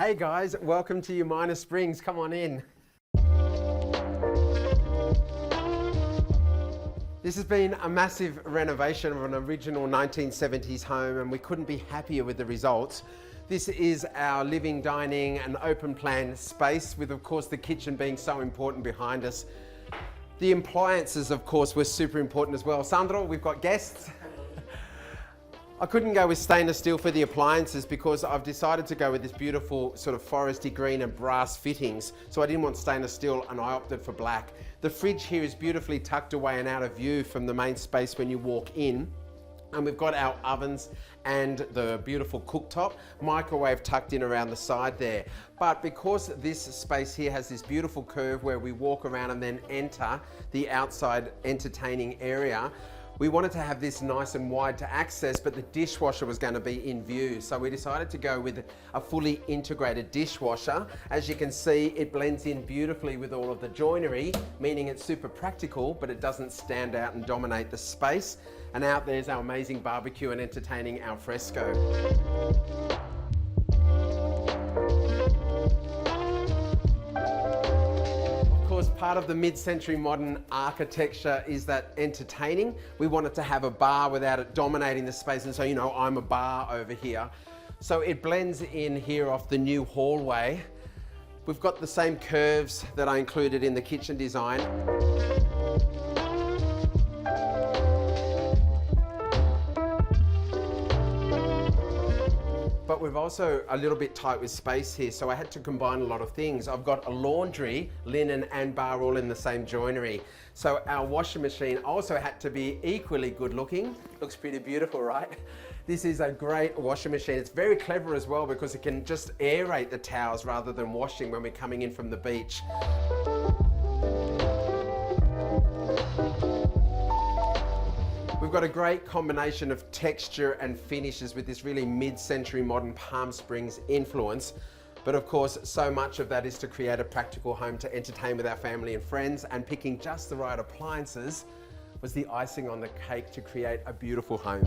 Hey guys, welcome to Umina Springs. Come on in. This has been a massive renovation of an original 1970s home, and we couldn't be happier with the results. This is our living, dining and open plan space, with of course the kitchen being so important behind us. The appliances of course were super important as well. Sandro, we've got guests. I couldn't go with stainless steel for the appliances because I've decided to go with this beautiful sort of foresty green and brass fittings. So I didn't want stainless steel and I opted for black. The fridge here is beautifully tucked away and out of view from the main space when you walk in. And we've got our ovens and the beautiful cooktop, microwave tucked in around the side there. But because this space here has this beautiful curve where we walk around and then enter the outside entertaining area, we wanted to have this nice and wide to access, but the dishwasher was going to be in view. So we decided to go with a fully integrated dishwasher. As you can see, it blends in beautifully with all of the joinery, meaning it's super practical, but it doesn't stand out and dominate the space. And out there's our amazing barbecue and entertaining al fresco. Part of the mid-century modern architecture is that entertaining. We wanted to have a bar without it dominating the space, and so you know I'm a bar over here. So it blends in here off the new hallway. We've got the same curves that I included in the kitchen design. But we're also a little bit tight with space here, so I had to combine a lot of things. I've got a laundry, linen and bar all in the same joinery. So our washing machine also had to be equally good looking. Looks pretty beautiful, right? This is a great washing machine. It's very clever as well because it can just aerate the towels rather than washing when we're coming in from the beach. We've got a great combination of texture and finishes with this really mid-century modern Palm Springs influence. But of course, so much of that is to create a practical home to entertain with our family and friends, and picking just the right appliances was the icing on the cake to create a beautiful home.